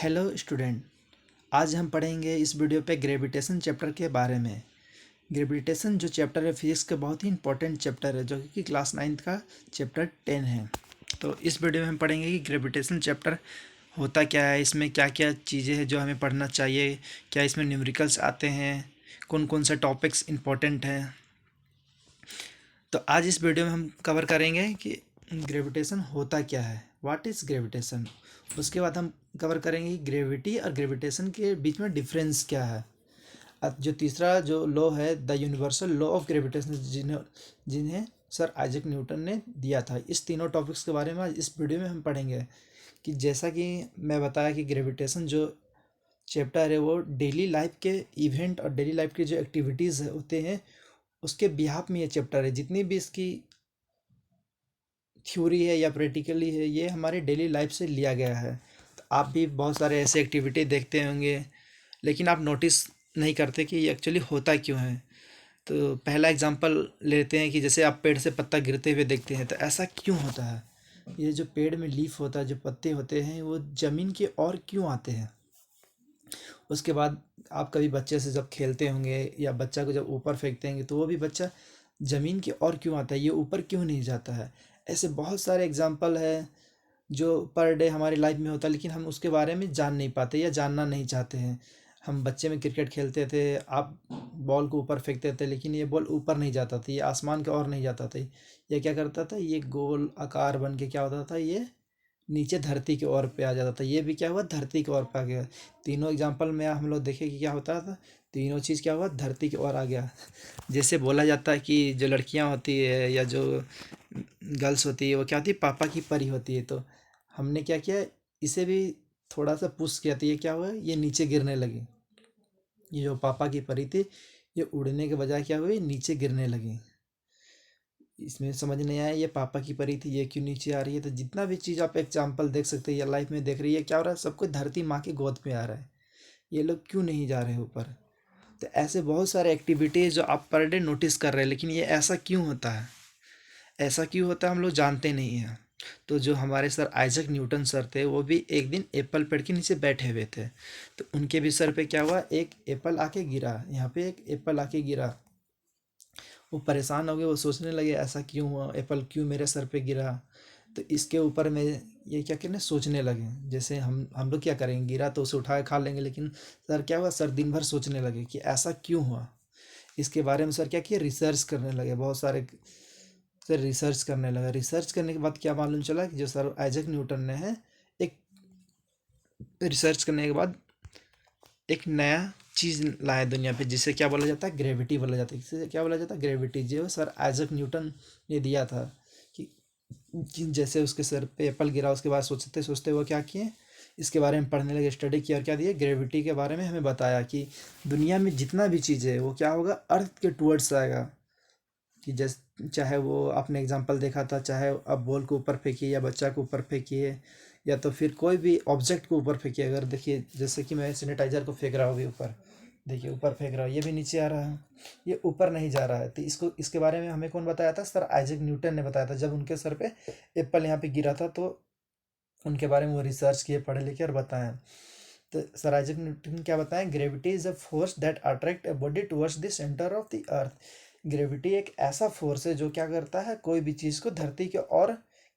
Hello student. आज हम पढ़ेंगे इस वीडियो पे ग्रेविटेशन चैप्टर के बारे में। ग्रेविटेशन जो चैप्टर है फिजिक्स का बहुत ही इंपॉर्टेंट चैप्टर है, जो कि क्लास 9th का चैप्टर 10 है। तो इस वीडियो में हम पढ़ेंगे कि ग्रेविटेशन चैप्टर होता क्या है, इसमें क्या क्या चीज़ें हैं जो हमें पढ़ना चाहिए, क्या इसमें न्यूमेरिकल्स आते हैं, कौन कौन सा टॉपिक्स इंपॉर्टेंट हैं। तो आज इस वीडियो में हम कवर करेंगे कि ग्रेविटेशन होता क्या है, व्हाट इज़ ग्रेविटेशन। उसके बाद हम कवर करेंगे कि ग्रेविटी और ग्रेविटेशन के बीच में डिफरेंस क्या है। अब जो तीसरा जो लॉ है, the universal law of gravitation, जिन्हें जिन्हें सर आइजक न्यूटन ने दिया था। इस तीनों टॉपिक्स के बारे में आज इस वीडियो में हम पढ़ेंगे। कि जैसा कि मैं बताया कि ग्रेविटेशन जो चैप्टर है वो डेली लाइफ के इवेंट और डेली लाइफ के जो एक्टिविटीज़ होते हैं उसके बिहाफ में ये चैप्टर है। जितनी भी इसकी थ्योरी है या प्रैक्टिकली है, ये हमारे डेली लाइफ से लिया गया है। तो आप भी बहुत सारे ऐसे एक्टिविटी देखते होंगे, लेकिन आप नोटिस नहीं करते कि ये एक्चुअली होता क्यों है। तो पहला एग्जांपल लेते हैं कि जैसे आप पेड़ से पत्ता गिरते हुए देखते हैं, तो ऐसा क्यों होता है। ये जो पेड़ में लीफ होता है, जो पत्ते होते हैं, वो ज़मीन की ओर क्यों आते हैं। उसके बाद आप कभी बच्चे से जब खेलते होंगे या बच्चा को जब ऊपर फेंकते हैं तो वो भी बच्चा ज़मीन की ओर क्यों आता है, ये ऊपर क्यों नहीं जाता है। ऐसे बहुत सारे एग्जाम्पल है जो पर डे हमारी लाइफ में होता है, लेकिन हम उसके बारे में जान नहीं पाते या जानना नहीं चाहते हैं। हम बच्चे में क्रिकेट खेलते थे, आप बॉल को ऊपर फेंकते थे, लेकिन ये बॉल ऊपर नहीं जाता था, ये आसमान की ओर नहीं जाता था। ये क्या करता था, ये गोल आकार बन के क्या होता था, ये नीचे धरती की ओर पे आ जाता था। ये भी क्या हुआ, धरती की ओर पे आ गया। तीनों एग्जाम्पल में हम लोग देखें कि क्या होता था, तीनों चीज़ क्या हुआ, धरती की ओर आ गया। जैसे बोला जाता है कि जो लड़कियां होती है या जो गर्ल्स होती है वो क्या होती है, पापा की परी होती है। तो हमने क्या किया, इसे भी थोड़ा सा पुश किया, तो ये क्या हुआ, ये नीचे गिरने लगी। ये जो पापा की परी थी, ये उड़ने के बजाय क्या हुई, नीचे गिरने लगी। इसमें समझ नहीं आया, ये पापा की परी थी, ये क्यों नीचे आ रही है। तो जितना भी चीज़ आप एग्जाम्पल देख सकते हैं या लाइफ में देख रही है, क्या हो रहा है, सबको धरती माँ की गोद में आ रहा है। ये लोग क्यों नहीं जा रहे ऊपर। तो ऐसे बहुत सारे एक्टिविटीज़ जो आप पर डे नोटिस कर रहे हैं, लेकिन ये ऐसा क्यों होता है, ऐसा क्यों होता है हम लोग जानते नहीं हैं। तो जो हमारे सर आइजक न्यूटन सर थे, वो भी एक दिन एप्पल पेड़ के नीचे बैठे हुए थे। तो उनके भी सर पे क्या हुआ, एक एप्पल आके गिरा, यहाँ पे एक एप्पल आके गिरा। वो परेशान हो गए, वो सोचने लगे ऐसा क्यों हुआ, एप्पल क्यों मेरे सर पे गिरा। तो इसके ऊपर में ये क्या करने सोचने लगे, जैसे हम लोग क्या करेंगे, गिरा तो उसे उठा के खा लेंगे, लेकिन सर क्या हुआ, सर दिन भर सोचने लगे कि ऐसा क्यों हुआ। इसके बारे में सर क्या किया, रिसर्च करने लगे, बहुत सारे सर रिसर्च करने लगा। रिसर्च करने के बाद क्या मालूम चला कि जो सर आइजक न्यूटन ने है, एक रिसर्च करने के बाद एक नया चीज़ लाए दुनिया पे, जिसे क्या बोला जाता है, ग्रेविटी बोला जाता है। इसे क्या बोला जाता है, ग्रेविटी, जो सर आइजक न्यूटन ने दिया था। कि, कि जैसे उसके सर पे एप्पल गिरा, उसके बाद सोचते सोचते वो क्या किए, इसके बारे में पढ़ने लगे, स्टडी किया, और क्या दिए, ग्रेविटी के बारे में हमें बताया कि दुनिया में जितना भी चीज़ है वो क्या होगा, अर्थ के टूवर्ड्स आएगा। कि जैसे चाहे वो आपने एग्जांपल देखा था, चाहे आप बॉल को ऊपर फेंकिए या बच्चा को ऊपर फेंकिए, या तो फिर कोई भी ऑब्जेक्ट को ऊपर फेंकिए। अगर देखिए जैसे कि मैं सैनिटाइजर को फेंक रहा हूँ अभी ऊपर, देखिए ऊपर फेंक रहा हूँ, ये भी नीचे आ रहा है, ये ऊपर नहीं जा रहा है। तो इसको इसके बारे में हमें कौन बताया था, सर आइजक न्यूटन ने बताया था। जब उनके सर पे एप्पल यहाँ पे गिरा था, तो उनके बारे में वो रिसर्च किए, पढ़े लिखे और बताएं। तो सर आइजक न्यूटन क्या बताएं, gravity is a force that attract a body towards the centre of the earth. Gravity एक ऐसा फोर्स है जो क्या करता है, कोई भी चीज़ को धरती की ओर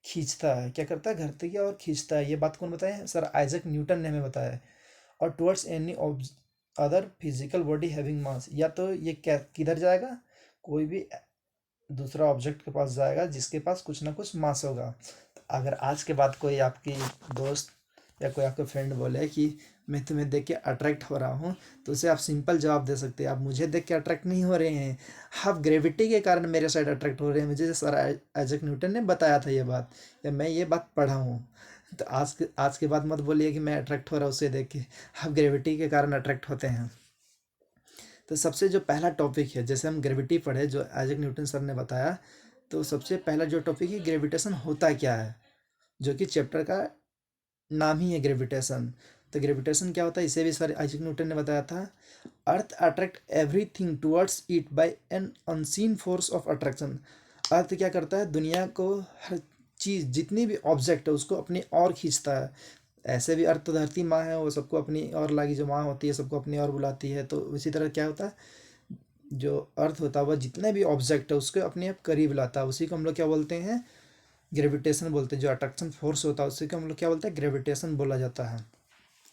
खींचता है। क्या करता है, धरती की ओर खींचता है। ये बात कौन बताया, सर आइजक न्यूटन ने हमें बताया है। और towards any other physical body having mass, या तो ये क्या किधर जाएगा, कोई भी दूसरा ऑब्जेक्ट के पास जाएगा जिसके पास कुछ ना कुछ मास होगा। तो अगर आज के बाद कोई आपकी दोस्त या कोई आपका फ्रेंड बोले कि मैं तुम्हें देख के अट्रैक्ट हो रहा हूँ, तो उसे आप सिंपल जवाब दे सकते हैं, आप मुझे देख के अट्रैक्ट नहीं हो रहे हैं, आप ग्रेविटी के कारण मेरे साइड अट्रैक्ट हो रहे हैं। मुझे सर आइजक न्यूटन ने बताया था ये बात, या मैं ये बात पढ़ा हूँ। तो आज के बाद मत बोलिए कि मैं अट्रैक्ट हो रहा हूँ उसे देख के, आप ग्रेविटी के कारण अट्रैक्ट होते हैं। तो सबसे जो पहला टॉपिक है, जैसे हम ग्रेविटी पढ़े जो आइजक न्यूटन सर ने बताया, तो सबसे पहला जो टॉपिक है, ग्रेविटेशन होता क्या है, जो कि चैप्टर का नाम ही है ग्रेविटेशन। तो ग्रेविटेशन क्या होता है, इसे भी सर आइजक न्यूटन ने बताया था। Earth attract everything towards it by an unseen force of attraction. Earth क्या करता है, दुनिया को, हर चीज़ जितनी भी ऑब्जेक्ट है उसको अपनी ओर खींचता है। ऐसे भी अर्थ तो धरती माँ है, वो सबको अपनी और लागी, जो माँ होती है सबको अपनी और बुलाती है। तो इसी तरह क्या होता है, जो अर्थ होता है वह जितने भी ऑब्जेक्ट है उसके अपने आप करीब लाता है, उसी को हम लोग क्या बोलते हैं, ग्रेविटेशन बोलते हैं। जो अट्रैक्शन फोर्स होता है उसी को हम लोग क्या बोलते हैं, ग्रेविटेशन बोला जाता है।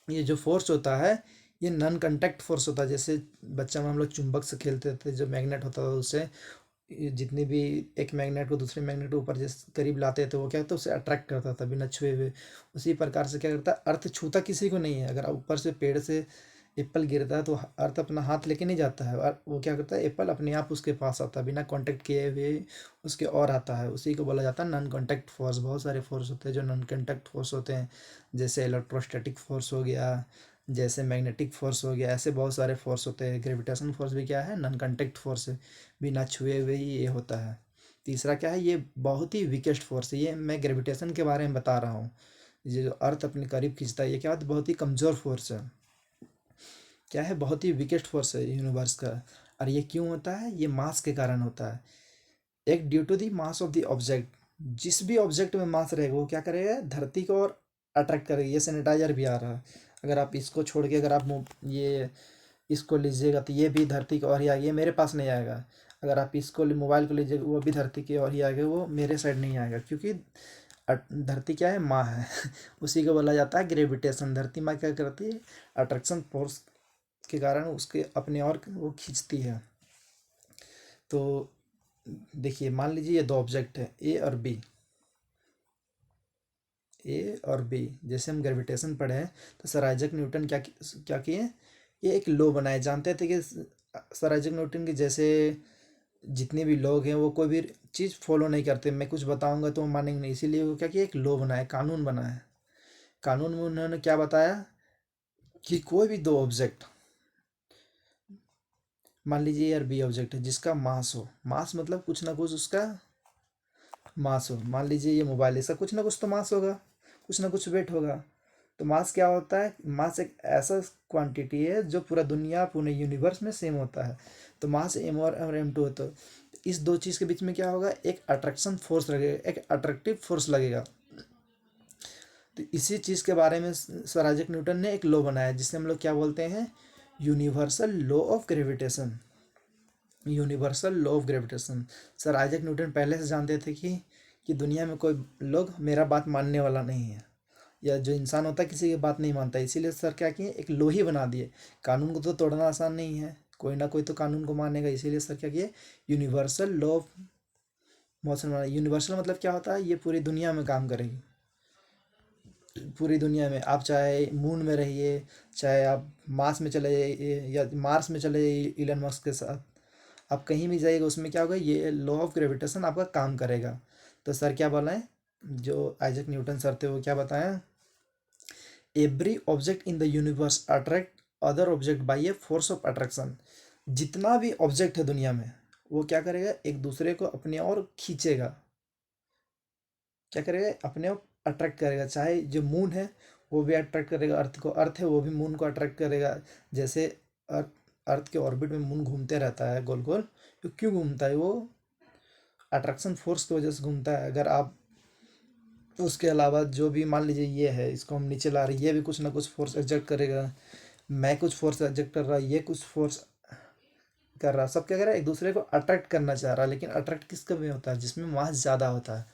ये जो फोर्स होता है ये नॉन कांटेक्ट फोर्स होता है। जैसे बच्चा में हम लोग चुंबक से खेलते थे, जो मैग्नेट होता था उससे ये जितनी भी एक मैग्नेट को दूसरे मैग्नेट के ऊपर जिस करीब लाते थे वो क्या होता है, उसे अट्रैक्ट करता था बिना छुए हुए। उसी प्रकार से क्या करता है, अर्थ छूता किसी को नहीं है। अगर आप ऊपर से पेड़ से एप्पल गिरता है तो अर्थ अपना हाथ लेके नहीं जाता है, और वो क्या करता है, एप्पल अपने आप उसके पास आता है बिना कांटेक्ट किए हुए उसके और आता है। उसी को बोला जाता है नॉन कांटेक्ट फोर्स। बहुत सारे फोर्स होते हैं जो नॉन कांटेक्ट फोर्स होते हैं, जैसे इलेक्ट्रोस्टैटिक फोर्स हो गया, जैसे मैग्नेटिक फोर्स हो गया। ऐसे बहुत सारे फोर्स होते हैं। ग्रेविटेशन फोर्स भी क्या है, नॉन कांटेक्ट फोर्स है, बिना छुए हुए ही ये होता है। तीसरा क्या है, ये बहुत ही वीकेस्ट फोर्स है। ये मैं ग्रेविटेशन के बारे में बता रहा हूँ। ये जो अर्थ अपने करीब खींचता है ये क्या होता है, बहुत ही कमज़ोर फोर्स है। क्या है, बहुत ही वीकेस्ट फोर्स है यूनिवर्स का। और ये क्यों होता है, ये मास के कारण होता है। एक due to the mass of the object, जिस भी ऑब्जेक्ट में मास रहेगा वो क्या करेगा, धरती को और अट्रैक्ट करेगा। ये सैनिटाइजर भी आ रहा है, अगर आप इसको छोड़ के अगर आप ये इसको लीजिएगा तो ये भी धरती की ओर ही आएगा, ये मेरे पास नहीं आएगा। अगर आप इसको मोबाइल को लीजिएगा वो भी धरती की ओर ही आएगा, वो मेरे साइड नहीं आएगा, क्योंकि धरती क्या है, माँ है। उसी को बोला जाता है ग्रेविटेशन। धरती माँ क्या करती है, अट्रैक्शन फोर्स के कारण उसके अपने और वो खींचती है। तो देखिए, मान लीजिए ये दो ऑब्जेक्ट है ए और बी, ए और बी। जैसे हम ग्रेविटेशन पढ़े हैं तो सर आइजक न्यूटन क्या किए, ये एक लॉ बनाए। जानते थे कि सर आइजक न्यूटन के जैसे जितने भी लोग हैं वो कोई भी चीज़ फॉलो नहीं करते, मैं कुछ बताऊंगा तो वो मानेंगे नहीं, इसीलिए वो क्या किया, एक लॉ बनाया, कानून बनाया। कानून में उन्होंने क्या बताया कि कोई भी दो ऑब्जेक्ट, मान लीजिए यार बी ऑब्जेक्ट है जिसका मास हो, मास मतलब कुछ ना कुछ उसका मास हो। मान लीजिए ये मोबाइल, इसका कुछ ना कुछ तो मास होगा, कुछ ना कुछ वेट होगा। तो मास क्या होता है, मास एक ऐसा क्वांटिटी है जो पूरा दुनिया पूरे यूनिवर्स में सेम होता है। तो मास एम और एम टू होता है। इस दो चीज़ के बीच में क्या होगा, एक अट्रैक्शन फोर्स लगेगा, एक अट्रैक्टिव फोर्स लगेगा। तो इसी चीज़ के बारे में सर आइजक न्यूटन ने एक लॉ बनाया जिसे हम लोग क्या बोलते हैं, universal law of gravitation. Universal law of gravitation. Sir Isaac Newton पहले से जानते थे कि दुनिया में कोई लोग मेरा बात मानने वाला नहीं है, या जो इंसान होता है किसी की बात नहीं मानता। इसीलिए सर क्या किए, एक लॉ ही बना दिए। कानून को तो तोड़ना आसान नहीं है, कोई ना कोई तो कानून को मानेगा। इसीलिए सर क्या किए, यूनिवर्सल लॉ ऑफ मोशन बना। यूनिवर्सल मतलब क्या होता है, ये पूरी दुनिया में काम करेगी। पूरी दुनिया में आप चाहे मून में रहिए, चाहे आप मार्स में चले जाइए या मार्स में चले जाइए इलन मस्क के साथ, आप कहीं भी जाइएगा उसमें क्या होगा, ये लॉ ऑफ ग्रेविटेशन आपका काम करेगा। तो सर क्या बोला है, जो आइजक न्यूटन सर थे वो क्या बताया, every object in the universe attract other object by a force of attraction. जितना भी ऑब्जेक्ट है दुनिया में वो क्या करेगा, एक दूसरे को अपने और खींचेगा। क्या करेगा, अपने आप अट्रैक्ट करेगा। चाहे जो मून है वो भी अट्रैक्ट करेगा अर्थ को, अर्थ है वो भी मून को अट्रैक्ट करेगा। जैसे अर्थ अर्थ के ऑर्बिट में मून घूमते रहता है गोल गोल, तो क्यों घूमता है, वो अट्रैक्शन फोर्स की वजह से घूमता है। अगर आप उसके अलावा जो भी मान लीजिए ये है, इसको हम नीचे ला रहे हैं, ये भी कुछ ना कुछ फोर्स एग्जर्ट करेगा। मैं कुछ फोर्स एग्जर्ट कर रहा, ये कुछ फोर्स कर रहा, सब क्या कर रहा है, एक दूसरे को अट्रैक्ट करना चाह रहा है। लेकिन अट्रैक्ट किसके में होता है, जिसमें मास ज़्यादा होता है।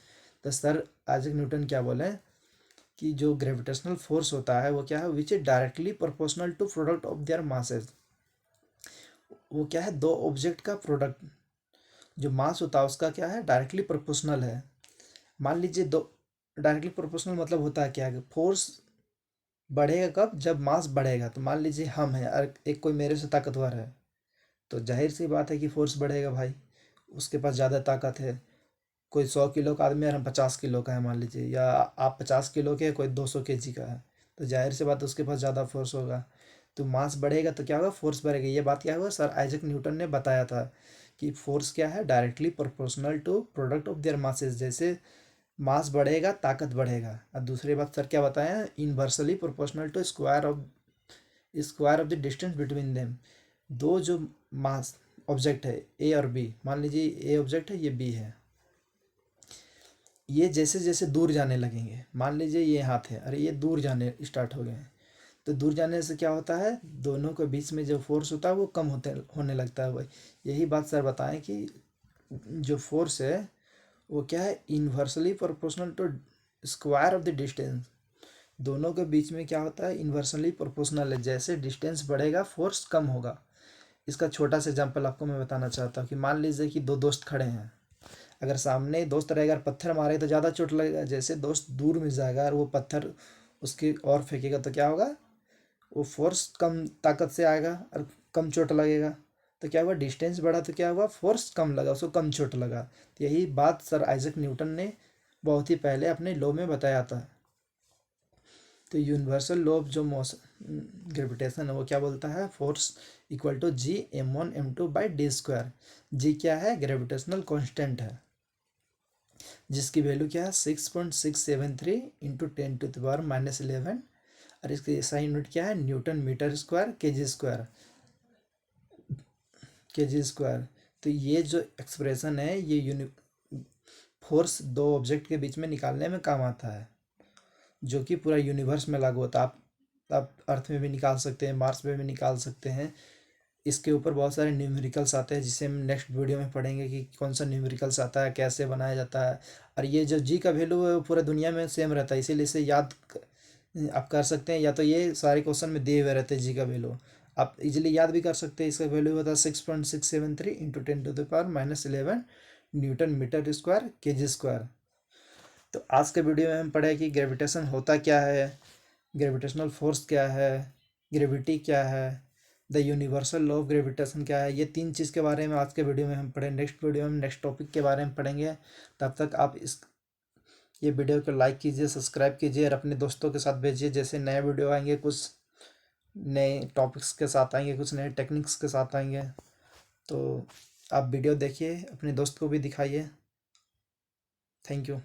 तो सर आइजक न्यूटन क्या बोले कि जो ग्रेविटेशनल फोर्स होता है वो क्या है, which is directly proportional to product of their masses. वो क्या है, दो ऑब्जेक्ट का प्रोडक्ट जो मास होता है उसका क्या है, डायरेक्टली प्रोपोर्शनल है। मान लीजिए दो, डायरेक्टली प्रोपोर्शनल मतलब होता है क्या है, फोर्स बढ़ेगा कब, जब मास बढ़ेगा। तो मान लीजिए हम हैं और एक कोई मेरे से ताकतवर है, तो जाहिर सी बात है कि फोर्स बढ़ेगा भाई, उसके पास ज़्यादा ताकत है। कोई 100 किलो का आदमी है और हम 50 किलो का है मान लीजिए, या आप 50 किलो के, कोई 200 kg का है, तो जाहिर सी बात है उसके पास ज़्यादा फोर्स होगा। तो मास बढ़ेगा तो क्या होगा, फोर्स बढ़ेगा। ये बात क्या हुआ, सर आइजक न्यूटन ने बताया था कि फोर्स क्या है, directly proportional to product of their masses. जैसे मास बढ़ेगा ताकत बढ़ेगा। और दूसरी बात सर क्या बताया, inversely proportional to square of the distance between them. दो जो मास ऑब्जेक्ट है ए और बी, मान लीजिए ए ऑब्जेक्ट है ये बी है, ये जैसे जैसे दूर जाने लगेंगे, मान लीजिए ये हाथ है, अरे ये दूर जाने स्टार्ट हो गए हैं, तो दूर जाने से क्या होता है, दोनों के बीच में जो फोर्स होता है वो कम होने लगता है। वही यही बात सर बताएं कि जो फोर्स है वो क्या है, inversely proportional to square of the distance. दोनों के बीच में क्या होता है, इन्वर्सली प्रोपोर्शनल है, जैसे डिस्टेंस बढ़ेगा फोर्स कम होगा। इसका छोटा सा एग्जांपल आपको मैं बताना चाहता हूँ कि मान लीजिए कि दो दोस्त खड़े हैं, अगर सामने दोस्त रहेगा और पत्थर मारे तो ज़्यादा चोट लगेगा, जैसे दोस्त दूर में जाएगा और वो पत्थर उसकी और फेंकेगा तो क्या होगा, वो फोर्स कम ताकत से आएगा और कम चोट लगेगा। तो क्या हुआ, डिस्टेंस बढ़ा तो क्या हुआ, फोर्स कम लगा, उसको कम चोट लगा। तो यही बात सर आइजक न्यूटन ने बहुत ही पहले अपने लॉ में बताया था। तो यूनिवर्सल लॉ ऑफ जो मोशन ग्रेविटेशन है वो क्या बोलता है, force equal to G m1 m2/d²। G क्या है, ग्रेविटेशनल कांस्टेंट है, जिसकी वैल्यू क्या है 6.673 इंटू 10⁻⁻11। और इसकी SI यूनिट क्या है, newton metre square kg square. तो ये जो एक्सप्रेशन है ये फोर्स दो ऑब्जेक्ट के बीच में निकालने में काम आता है, जो कि पूरा यूनिवर्स में लागू होता है। आप अर्थ में भी निकाल सकते हैं, मार्स में भी निकाल सकते हैं। इसके ऊपर बहुत सारे न्यूमेरिकल्स आते हैं, जिसे हम नेक्स्ट वीडियो में पढ़ेंगे कि कौन सा न्यूमेरिकल्स आता है, कैसे बनाया जाता है। और ये जो जी का वैल्यू है वो पूरा दुनिया में सेम रहता है, इसीलिए इसे आप कर सकते हैं, या तो ये सारे क्वेश्चन में दिए हुए रहते हैं जी का वैल्यू, आप इजीली याद भी कर सकते हैं। इसका वैल्यू होता है 6.673 into 10⁻⁻11 newton metre square kg square. तो आज के वीडियो में हम पढ़े कि ग्रेविटेशन होता क्या है, ग्रेविटेशनल फोर्स क्या है, ग्रेविटी क्या है, the universal law of gravitation क्या है, ये तीन चीज़ के बारे में आज के वीडियो में हम पढ़े। नेक्स्ट वीडियो में नेक्स्ट टॉपिक के बारे में पढ़ेंगे। तब तक आप ये वीडियो को लाइक कीजिए, सब्सक्राइब कीजिए और अपने दोस्तों के साथ भेजिए। जैसे नए वीडियो आएंगे, कुछ नए टॉपिक्स के साथ आएंगे, कुछ नए टेक्निक्स के साथ आएंगे, तो आप वीडियो देखिए, अपने दोस्त को भी दिखाइए। Thank you.